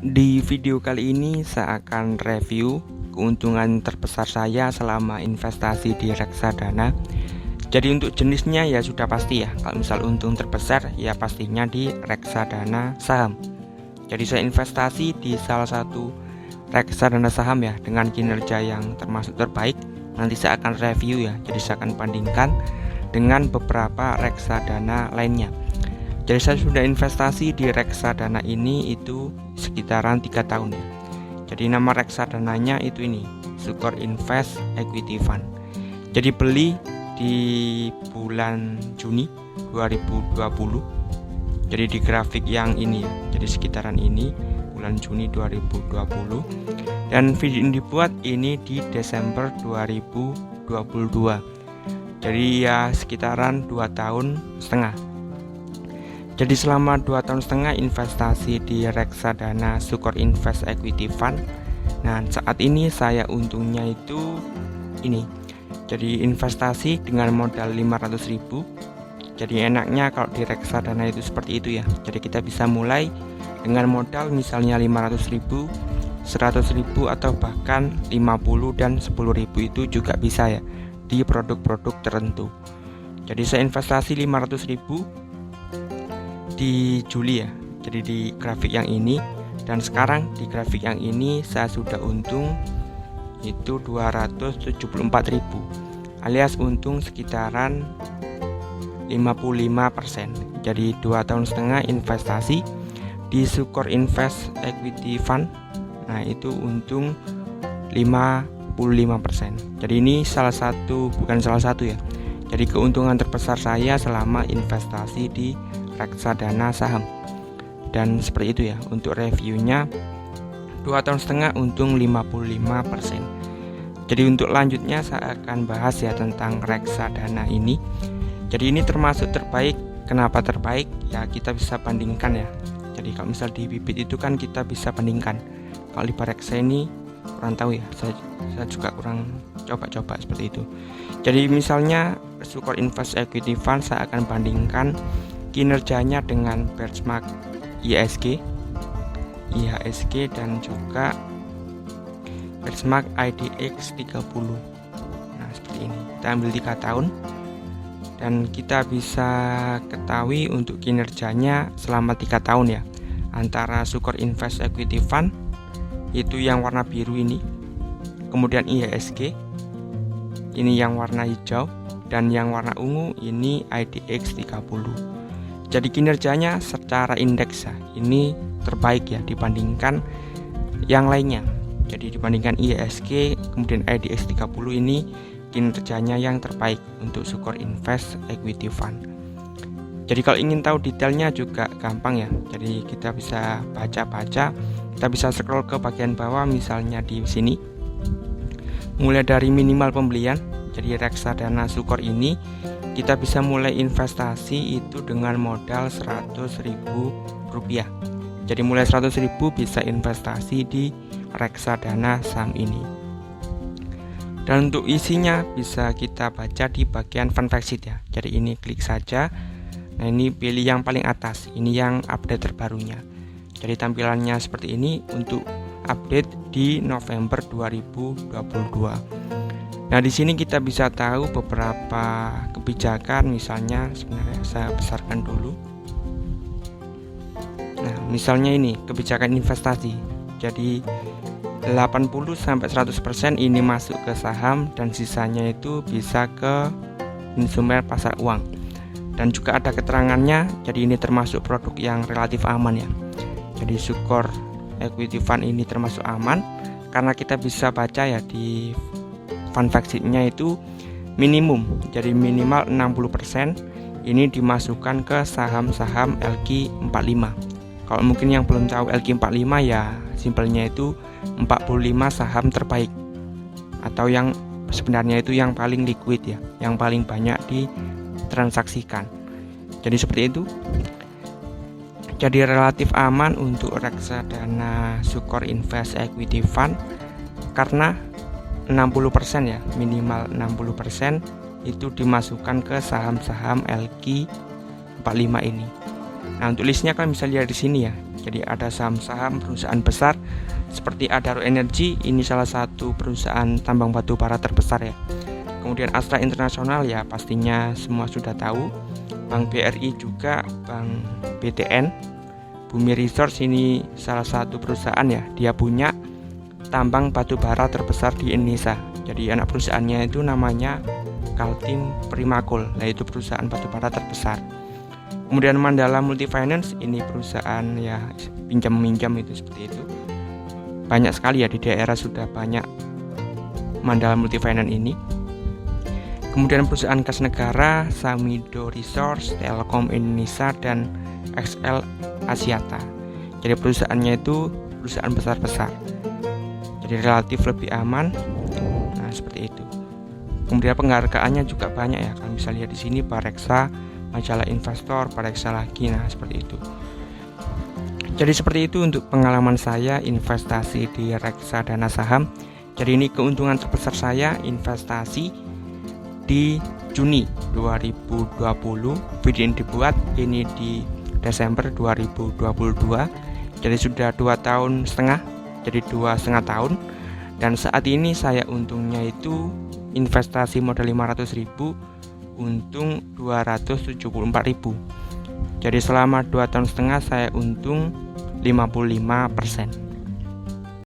Di video kali ini saya akan review keuntungan terbesar saya selama investasi di reksadana. Jadi untuk jenisnya ya sudah pasti ya, kalau misal untung terbesar ya pastinya di reksadana saham. Jadi saya investasi di salah satu reksadana saham ya dengan kinerja yang termasuk terbaik. Nanti saya akan review ya, jadi saya akan bandingkan dengan beberapa reksadana lainnya. Jadi saya sudah investasi di reksadana ini itu sekitaran 3 tahun ya. Jadi nama reksadananya itu ini, Sukor Invest Equity Fund. Jadi beli di bulan Juni 2020. Jadi di grafik yang ini ya. Jadi sekitaran ini bulan Juni 2020. Dan video ini dibuat ini di Desember 2022. Jadi ya sekitaran 2 tahun setengah. Jadi selama 2 tahun setengah investasi di reksadana Sukor Invest Equity Fund. Nah saat ini saya untungnya itu ini. Jadi investasi dengan modal 500.000. Jadi enaknya kalau di reksadana itu seperti itu ya. Jadi kita bisa mulai dengan modal misalnya 500.000, 100.000 atau bahkan 50 dan 10.000 itu juga bisa ya di produk-produk tertentu. Jadi saya investasi 500.000 di Juli ya, jadi di grafik yang ini, dan sekarang di grafik yang ini saya sudah untung itu 274.000 alias untung sekitaran 55%. Jadi 2 tahun setengah investasi di Sukor Invest Equity Fund, nah itu untung 55%. Jadi ini bukan salah satu ya, jadi keuntungan terbesar saya selama investasi di reksadana saham. Dan seperti itu ya untuk reviewnya, 2 tahun setengah untung 55%. Jadi untuk lanjutnya saya akan bahas ya tentang reksadana ini. Jadi ini termasuk terbaik. Kenapa terbaik? Ya kita bisa bandingkan ya. Jadi kalau misal di bibit itu kan kita bisa bandingkan. Kalau di Bareksa ini kurang tahu ya, saya juga kurang coba seperti itu. Jadi misalnya Sukor Invest Equity Fund saya akan bandingkan kinerjanya dengan benchmark IHSG dan juga benchmark IDX 30. Nah seperti ini, kita ambil 3 tahun dan kita bisa ketahui untuk kinerjanya selama 3 tahun ya, antara Sukor Invest Equity Fund itu yang warna biru ini, kemudian IHSG ini yang warna hijau, dan yang warna ungu ini IDX 30. Jadi kinerjanya secara indeks ya, ini terbaik ya dibandingkan yang lainnya. Jadi dibandingkan IHSG kemudian IDX 30 ini kinerjanya yang terbaik untuk Sukor Invest Equity Fund. Jadi kalau ingin tahu detailnya juga gampang ya. Jadi kita bisa baca-baca, kita bisa scroll ke bagian bawah misalnya di sini. Mulai dari minimal pembelian. Jadi reksadana Sukor ini kita bisa mulai investasi itu dengan modal 100.000 rupiah. Jadi mulai 100.000 bisa investasi di reksadana saham ini. Dan untuk isinya bisa kita baca di bagian fun fact sheet ya. Jadi ini klik saja. Nah ini pilih yang paling atas, ini yang update terbarunya. Jadi tampilannya seperti ini untuk update di November 2022. Nah di sini kita bisa tahu beberapa kebijakan, misalnya sebenarnya saya besarkan dulu. Nah misalnya ini kebijakan investasi. Jadi 80-100% ini masuk ke saham dan sisanya itu bisa ke instrumen pasar uang. Dan juga ada keterangannya. Jadi ini termasuk produk yang relatif aman ya. Jadi Sukor Equity Fund ini termasuk aman karena kita bisa baca ya di fun fact sheet-nya itu minimum, jadi minimal 60% ini dimasukkan ke saham-saham LQ45. Kalau mungkin yang belum tahu LQ45 ya simpelnya itu 45 saham terbaik, atau yang sebenarnya itu yang paling liquid ya, yang paling banyak ditransaksikan. Jadi seperti itu. Jadi relatif aman untuk reksadana Sukor Invest Equity Fund karena 60% ya, minimal 60% itu dimasukkan ke saham-saham LQ45 ini. Nah untuk listnya kan bisa lihat di sini ya. Jadi ada saham-saham perusahaan besar seperti Adaro Energy, ini salah satu perusahaan tambang batu bara terbesar ya. Kemudian Astra Internasional ya pastinya semua sudah tahu. Bank BRI juga, Bank BTN. Bumi Resource ini salah satu perusahaan ya, dia punya tambang batu bara terbesar di Indonesia. Jadi anak perusahaannya itu namanya Kaltim Primakul, yaitu perusahaan batubara terbesar. Kemudian Mandala Multifinance, ini perusahaan ya pinjam-minjam itu seperti itu. Banyak sekali ya di daerah sudah banyak Mandala Multifinance ini. Kemudian perusahaan gas negara, Samindo Resource, Telkom Indonesia, dan XL Axiata. Jadi perusahaannya itu perusahaan besar-besar. Jadi relatif lebih aman. Nah, seperti itu. Kemudian penghargaannya juga banyak ya. Kalian bisa lihat di sini Bareksa, majalah investor, Bareksa lagi. Nah, seperti itu. Jadi seperti itu untuk pengalaman saya investasi di reksadana saham. Jadi ini keuntungan terbesar saya investasi di Juni 2020. Video ini dibuat ini di Desember 2022. Jadi sudah 2,5 tahun, jadi 2,5 tahun. Dan saat ini saya untungnya itu investasi modal 500.000, untung 274.000. Jadi selama 2,5 tahun saya untung 55%.